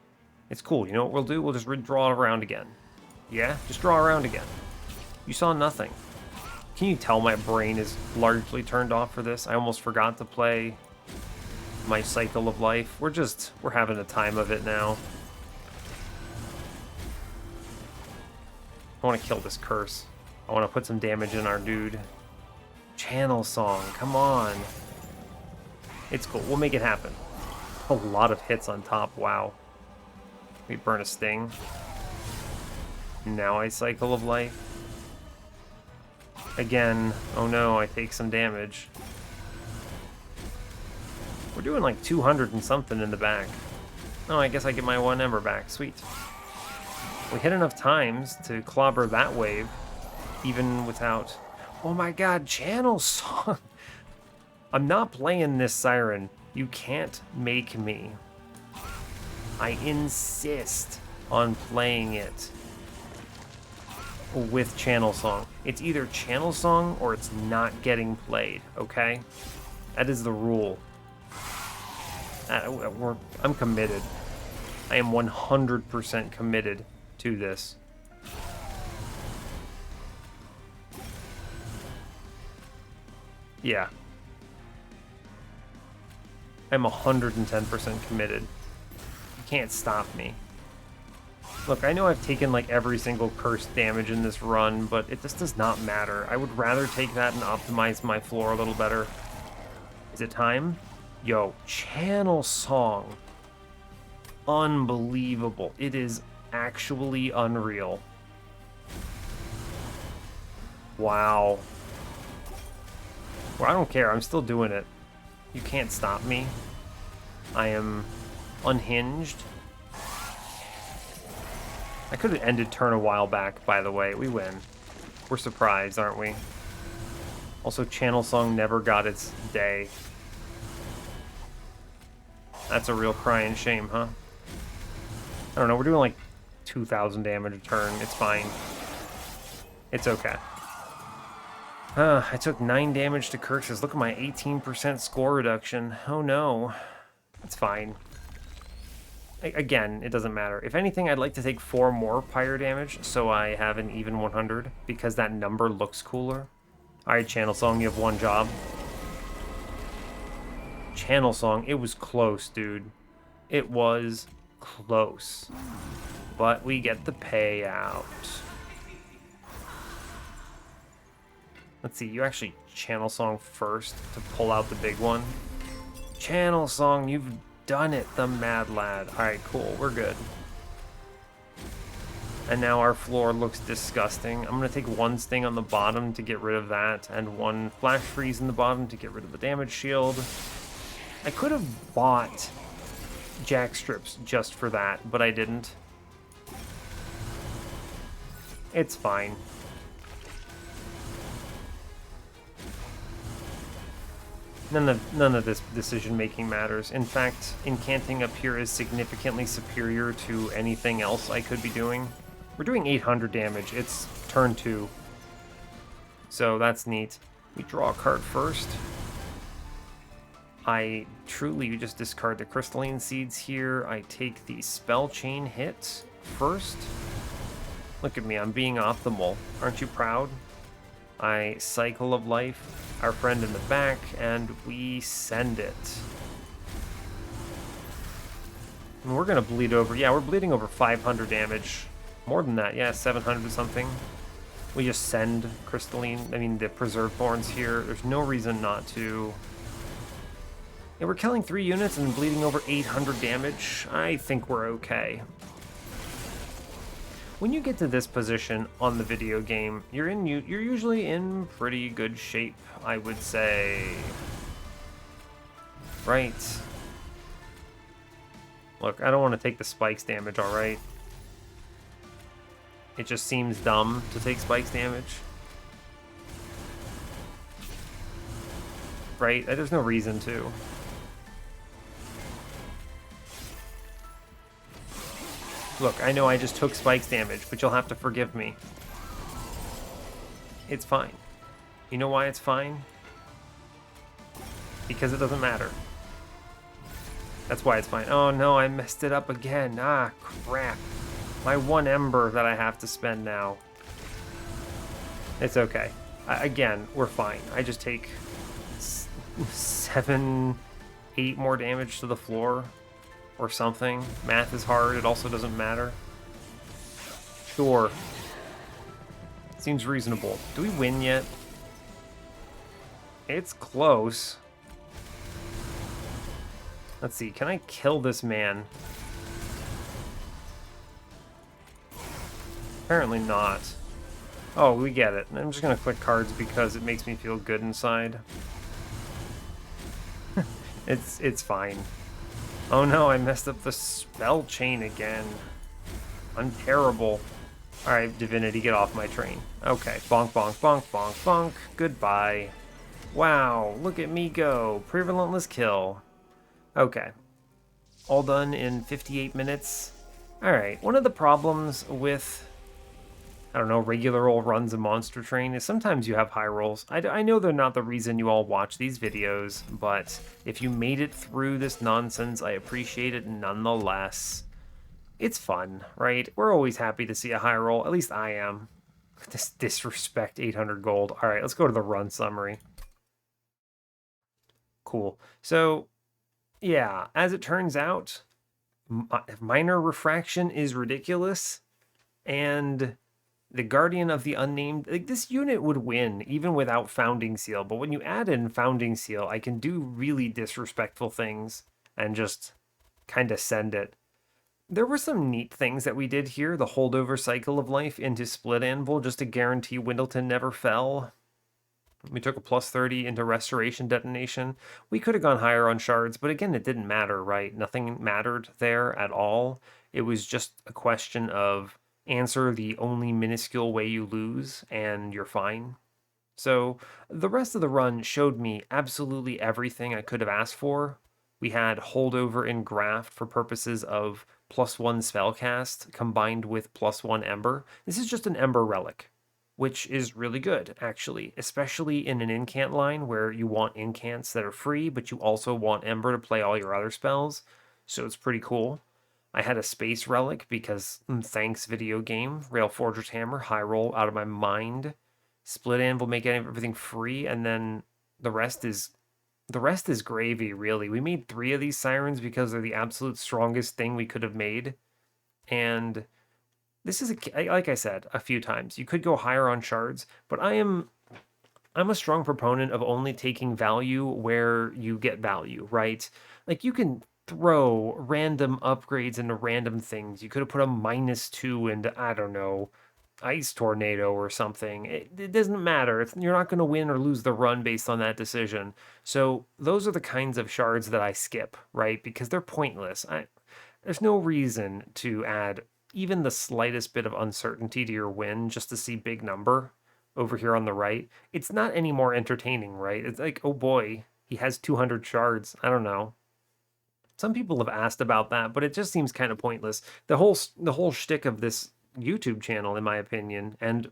It's cool. You know what we'll do? We'll just draw around again. Yeah? Just draw around again. You saw nothing. Can you tell my brain is largely turned off for this? I almost forgot to play my Cycle of Life. We're having a time of it now. I want to kill this curse. I want to put some damage in our dude. Channel Song, come on. It's cool, we'll make it happen. A lot of hits on top, wow. We burn a Sting. Now I Cycle of Life. Again, oh no, I take some damage. We're doing like 200 and something in the back. Oh, I guess I get my 1 Ember back, sweet. We hit enough times to clobber that wave, even without... Oh my god, Channel Song! I'm not playing this Siren. You can't make me. I insist on playing it with Channel Song. It's either Channel Song or it's not getting played, okay? That is the rule. I'm committed. I am 100% committed to this. Yeah. I'm 110% committed. You can't stop me. Look, I know I've taken like every single curse damage in this run, but it just does not matter. I would rather take that and optimize my floor a little better. Is it time? Yo, Channel Song. Unbelievable. It is actually unreal. Wow. Well, I don't care. I'm still doing it. You can't stop me. I am unhinged. I could have ended turn a while back, by the way. We win. We're surprised, aren't we? Also, Channel Song never got its day. That's a real crying shame, huh? I don't know. We're doing like 2,000 damage a turn. It's fine. It's okay. I took 9 damage to Kirk's. Look at my 18% score reduction. Oh no. It's fine. Again, it doesn't matter. If anything, I'd like to take 4 more pyre damage so I have an even 100 because that number looks cooler. Alright, Channel Song, you have one job. Channel Song, it was close, dude. It was close. But we get the payout. Let's see, you actually Channel Song first to pull out the big one. Channel Song, you've done it, the mad lad. Alright, cool, we're good. And now our floor looks disgusting. I'm going to take 1 sting on the bottom to get rid of that, and 1 flash freeze in the bottom to get rid of the damage shield. I could have bought jack strips just for that, but I didn't. It's fine. None of this decision-making matters. In fact, incanting up here is significantly superior to anything else I could be doing. We're doing 800 damage. It's turn 2. So that's neat. We draw a card first. I truly just discard the crystalline seeds here. I take the spell chain hit first. Look at me, I'm being optimal. Aren't you proud? I cycle of life, our friend in the back, and we send it. And we're gonna bleed over. Yeah, we're bleeding over 500 damage. More than that, yeah, 700 something. We just send the preserved thorns here. There's no reason not to. Yeah, we're killing 3 units and bleeding over 800 damage. I think we're okay. When you get to this position on the video game, you're usually in pretty good shape, I would say. Right. Look, I don't want to take the spikes damage, alright? It just seems dumb to take spikes damage. Right? There's no reason to. Look, I know I just took spikes damage, but you'll have to forgive me. It's fine. You know why it's fine? Because it doesn't matter. That's why it's fine. Oh no, I messed it up again. Ah, crap. My 1 ember that I have to spend now. It's okay. Again, we're fine. I just take 7, 8 more damage to the floor. Or something. Math is hard, it also doesn't matter. Sure. Seems reasonable. Do we win yet? It's close. Let's see, can I kill this man? Apparently not. Oh, we get it. I'm just gonna click cards because it makes me feel good inside. It's fine. Oh no, I messed up the spell chain again. I'm terrible. Alright, Divinity, get off my train. Okay, bonk, bonk, bonk, bonk, bonk. Goodbye. Wow, look at me go. Prevalentless kill. Okay. All done in 58 minutes. Alright, one of the problems with, I don't know, regular old runs of Monster Train is sometimes you have high rolls. I know they're not the reason you all watch these videos, but if you made it through this nonsense, I appreciate it nonetheless. It's fun, right? We're always happy to see a high roll. At least I am. This disrespect 800 gold. All right, let's go to the run summary. Cool. So, yeah, as it turns out, minor refraction is ridiculous, and the Guardian of the Unnamed, like, this unit would win even without Founding Seal, but when you add in Founding Seal, I can do really disrespectful things and just kind of send it. There were some neat things that we did here. The holdover cycle of life into Split Anvil just to guarantee Windleton never fell. We took a plus 30 into Restoration Detonation. We could have gone higher on shards, but again, it didn't matter, right? Nothing mattered there at all. It was just a question of answer the only minuscule way you lose, and you're fine. So the rest of the run showed me absolutely everything I could have asked for. We had holdover in graft for purposes of +1 spellcast combined with +1 ember. This is just an ember relic, which is really good, actually, especially in an incant line where you want incants that are free, but you also want ember to play all your other spells. So it's pretty cool. I had a space relic because thanks video game, Railforger's Hammer, high roll out of my mind. Split Anvil make everything free, and then the rest is gravy, really. We made 3 of these sirens because they're the absolute strongest thing we could have made. And this is like I said a few times, you could go higher on shards, but I'm a strong proponent of only taking value where you get value, right? Like you can throw random upgrades into random things. You could have put a -2 into, I don't know, Ice Tornado or something. It doesn't matter. You're not going to win or lose the run based on that decision. So those are the kinds of shards that I skip, right? Because they're pointless. There's no reason to add even the slightest bit of uncertainty to your win just to see big number over here on the right. It's not any more entertaining, right? It's like, oh boy, he has 200 shards. I don't know. Some people have asked about that, but it just seems kind of pointless. The whole shtick of this YouTube channel, in my opinion, and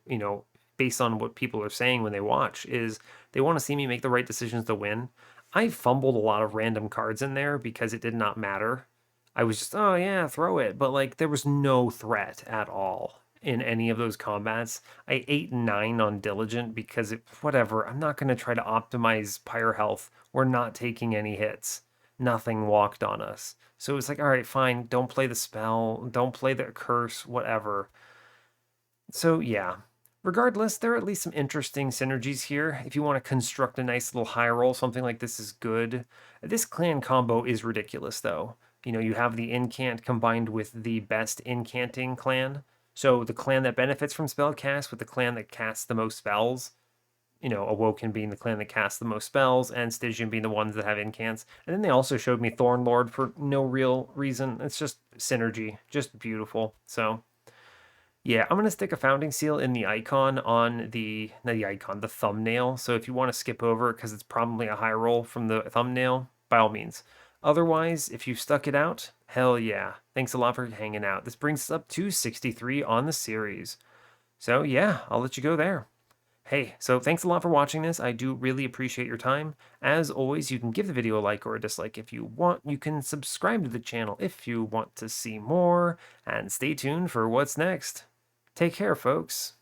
based on what people are saying when they watch, is they want to see me make the right decisions to win. I fumbled a lot of random cards in there because it did not matter. I was just, oh yeah, throw it, but like there was no threat at all in any of those combats. I 8 and 9 on Diligent because whatever. I'm not going to try to optimize Pyre health. We're not taking any hits. Nothing walked on us. So it's like, all right, fine, don't play the spell, don't play the curse, whatever. So yeah. Regardless, there are at least some interesting synergies here. If you want to construct a nice little high roll, something like this is good. This clan combo is ridiculous, though. You have the Incant combined with the best incanting clan. So the clan that benefits from spell cast with the clan that casts the most spells. Awoken being the clan that casts the most spells, and Stygian being the ones that have incants. And then they also showed me Thorn Lord for no real reason. It's just synergy, just beautiful. So yeah, I'm gonna stick a founding seal in the icon on the thumbnail. So if you want to skip over it because it's probably a high roll from the thumbnail, by all means. Otherwise, if you've stuck it out, hell yeah. Thanks a lot for hanging out. This brings us up to 63 on the series. So yeah, I'll let you go there. Hey, so thanks a lot for watching this. I do really appreciate your time. As always, you can give the video a like or a dislike if you want. You can subscribe to the channel if you want to see more, and stay tuned for what's next. Take care, folks.